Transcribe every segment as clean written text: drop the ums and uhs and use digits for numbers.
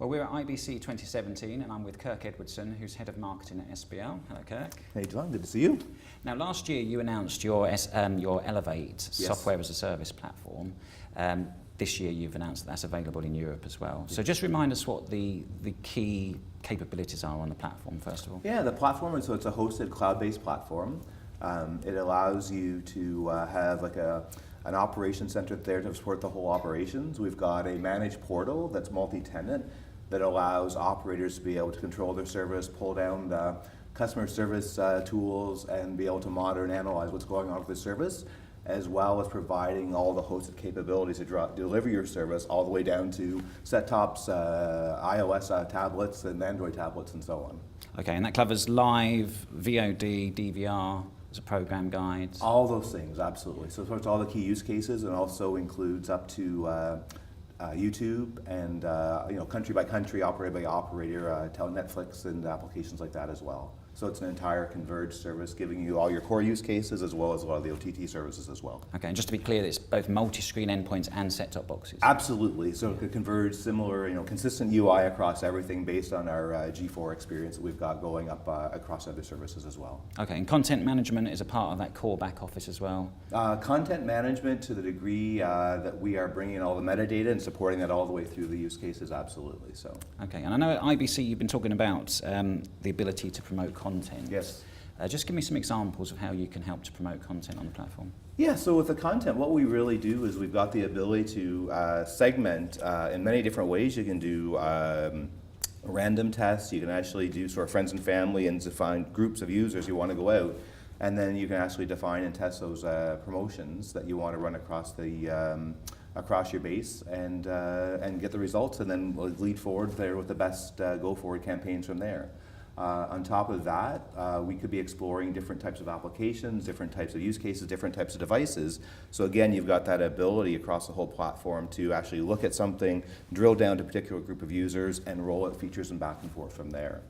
Well, we're at IBC 2017 and I'm with Kirk Edwardson, who's Head of Marketing at Espial. Hello, Kirk. Hey, John, good to see you. Now, last year you announced your Elevate software as a service platform. This year you've announced that's available in Europe as well. So just remind us what the key capabilities are on the platform, first of all. Yeah, the platform, it's a hosted cloud-based platform. It allows you to have like an operations center there to support the whole operations. We've got a managed portal that's multi-tenant that allows operators to be able to control their service, pull down the customer service tools, and be able to monitor and analyze what's going on with the service, as well as providing all the hosted capabilities to deliver your service all the way down to set-tops, iOS tablets, and Android tablets, and so on. Okay, and that covers live, VOD, DVR, as a program guide? All those things, absolutely. So it's all the key use cases, and also includes up to YouTube and country by country, operator by operator, Netflix and applications like that as well. So it's an entire converged service giving you all your core use cases as well as a lot of the OTT services as well. Okay, and just to be clear, it's both multi-screen endpoints and set-top boxes? Absolutely. So it could converge similar, consistent UI across everything based on our G4 experience that we've got going up across other services as well. Okay, and content management is a part of that core back office as well? Content management, to the degree that we are bringing all the metadata and supporting that all the way through the use cases, absolutely. So. Okay, and I know at IBC you've been talking about the ability to promote content. Yes. Just give me some examples of how you can help to promote content on the platform. Yeah, so with the content, what we really do is we've got the ability to segment in many different ways. You can do random tests, you can actually do sort of friends and family and define groups of users you want to go out, and then you can actually define and test those promotions that you want to run across the across your base and get the results, and then lead forward there with the best go-forward campaigns from there. On top of that, we could be exploring different types of applications, different types of use cases, different types of devices. So again, you've got that ability across the whole platform to actually look at something, drill down to a particular group of users, and roll out features and back and forth from there.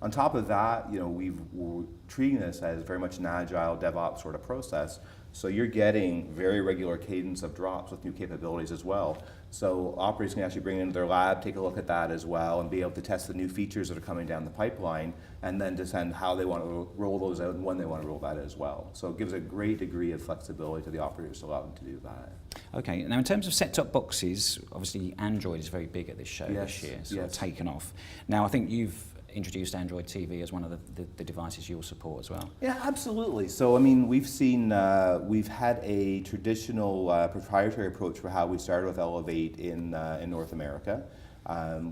On top of that, we're treating this as very much an agile DevOps sort of process. So you're getting very regular cadence of drops with new capabilities as well. So operators can actually bring it into their lab, take a look at that as well, and be able to test the new features that are coming down the pipeline, and then decide how they want to roll those out and when they want to roll that as well. So it gives a great degree of flexibility to the operators to allow them to do that. Okay, now in terms of set-top boxes, obviously Android is very big at this show this year, sort of taken off. Now I think you've introduced Android TV as one of the devices you'll support as well. Yeah, absolutely. So I mean, we've had a traditional proprietary approach for how we started with Elevate in North America.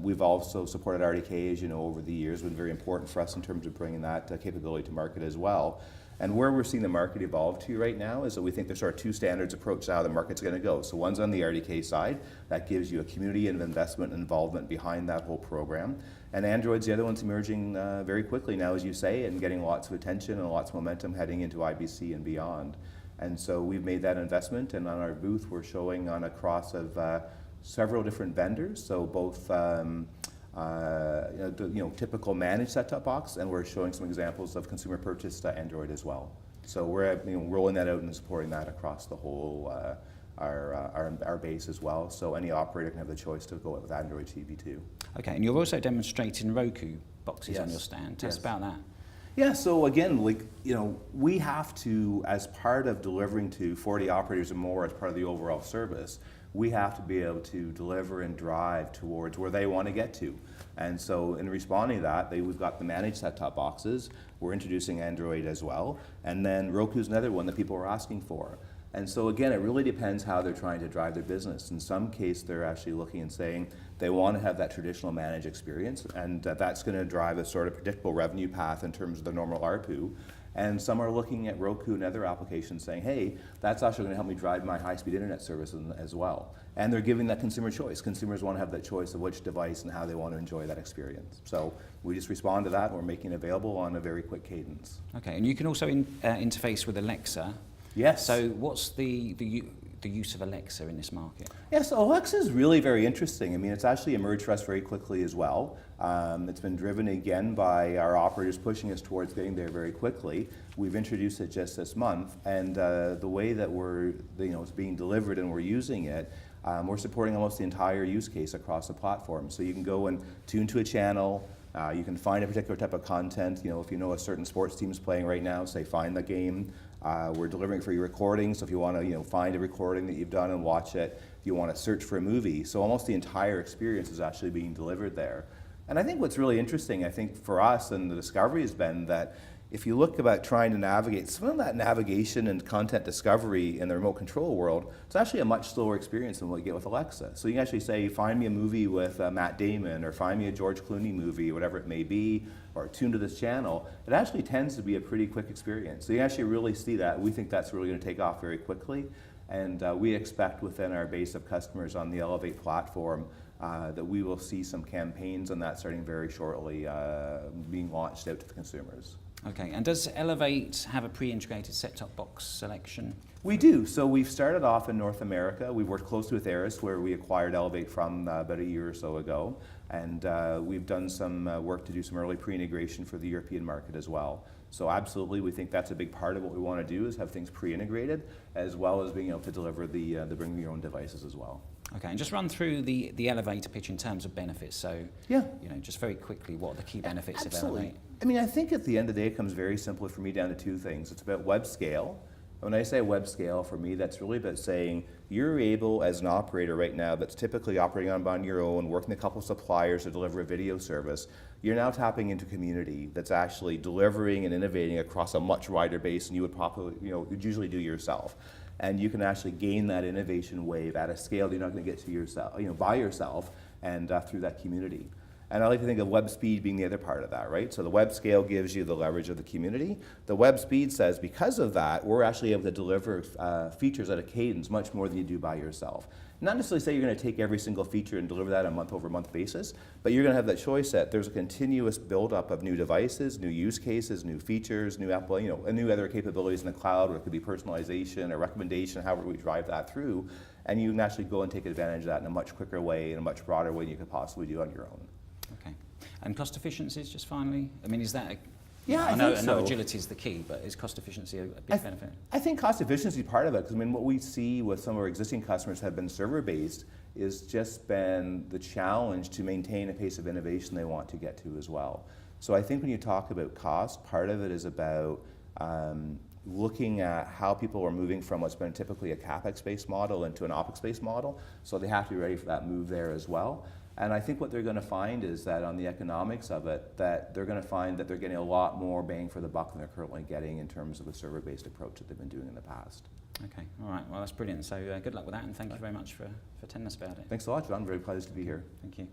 We've also supported RDK, as you know, over the years. It's been very important for us in terms of bringing that capability to market as well. And where we're seeing the market evolve to right now is that we think there's sort of two standards approach to how the market's going to go. So one's on the RDK side, that gives you a community of investment and involvement behind that whole program. And Android's the other one's emerging very quickly now, as you say, and getting lots of attention and lots of momentum heading into IBC and beyond. And so we've made that investment, and on our booth we're showing on a cross of several different vendors, so both typical managed set-top box, and we're showing some examples of consumer purchased Android as well. So we're rolling that out and supporting that across the whole our base as well. So any operator can have the choice to go with Android TV too. Okay, and you're also demonstrating Roku boxes on your stand. Tell us about that. Yeah, so again, we have to, as part of delivering to 40 operators or more as part of the overall service, we have to be able to deliver and drive towards where they want to get to. And so in responding to that, we've got the managed set-top boxes, we're introducing Android as well, and then Roku's another one that people are asking for. And so again, it really depends how they're trying to drive their business. In some case, they're actually looking and saying they want to have that traditional managed experience, and that's going to drive a sort of predictable revenue path in terms of the normal ARPU. And some are looking at Roku and other applications saying, hey, that's actually going to help me drive my high-speed internet service as well. And they're giving that consumer choice. Consumers want to have that choice of which device and how they want to enjoy that experience. So we just respond to that, and we're making it available on a very quick cadence. Okay, and you can also interface with Alexa. Yes. So what's the use of Alexa in this market? Yeah, so Alexa is really very interesting. I mean, it's actually emerged for us very quickly as well. It's been driven again by our operators pushing us towards getting there very quickly. We've introduced it just this month, and the way that it's being delivered and we're using it, We're supporting almost the entire use case across the platform. So you can go and tune to a channel. You can find a particular type of content. You know, if you know a certain sports team is playing right now, say find the game. We're delivering free recordings, so if you want to find a recording that you've done and watch it, if you want to search for a movie. So almost the entire experience is actually being delivered there. And I think what's really interesting, I think for us and the discovery has been that if you look about trying to navigate, some of that navigation and content discovery in the remote control world, it's actually a much slower experience than what you get with Alexa. So you can actually say, find me a movie with Matt Damon, or find me a George Clooney movie, whatever it may be, or tune to this channel. It actually tends to be a pretty quick experience. So you actually really see that. We think that's really going to take off very quickly. And we expect within our base of customers on the Elevate platform that we will see some campaigns on that starting very shortly, being launched out to the consumers. Okay, and does Elevate have a pre-integrated set-top box selection? We do. So we've started off in North America. We've worked closely with Eris, where we acquired Elevate from about a year or so ago. And we've done some work to do some early pre-integration for the European market as well. So absolutely, we think that's a big part of what we want to do, is have things pre-integrated, as well as being able to deliver the bring your own devices as well. Okay, and just run through the elevator pitch in terms of benefits. So, yeah, just very quickly, what are the key benefits absolutely. of Elevate? I mean, I think at the end of the day, it comes very simply for me down to two things. It's about web scale. When I say web scale, for me, that's really about saying you're able, as an operator right now that's typically operating on your own, working with a couple of suppliers to deliver a video service, you're now tapping into community that's actually delivering and innovating across a much wider base than you would probably, you'd usually do yourself. And you can actually gain that innovation wave at a scale that you're not going to get to yourself, by yourself, and through that community. And I like to think of web speed being the other part of that, right? So the web scale gives you the leverage of the community. The web speed says, because of that, we're actually able to deliver features at a cadence much more than you do by yourself. Not necessarily say you're going to take every single feature and deliver that on a month-over-month basis, but you're going to have that choice that there's a continuous buildup of new devices, new use cases, new features, new and new other capabilities in the cloud, or it could be personalization or recommendation, however we drive that through, and you can actually go and take advantage of that in a much quicker way, in a much broader way than you could possibly do on your own. Okay. And cost efficiencies, just finally? I mean, is that I know so. agility is the key, but is cost efficiency a big benefit? I think cost efficiency is part of it, because I mean, what we see with some of our existing customers have been server-based is just been the challenge to maintain a pace of innovation they want to get to as well. So I think when you talk about cost, part of it is about looking at how people are moving from what's been typically a CapEx-based model into an OpEx-based model, so they have to be ready for that move there as well. And I think what they're going to find is that on the economics of it, that they're going to find that they're getting a lot more bang for the buck than they're currently getting in terms of the server-based approach that they've been doing in the past. Okay, all right, well that's brilliant. So good luck with that, and thank you very much for telling us about it. Thanks a lot, John. Very pleased to be here. Thank you.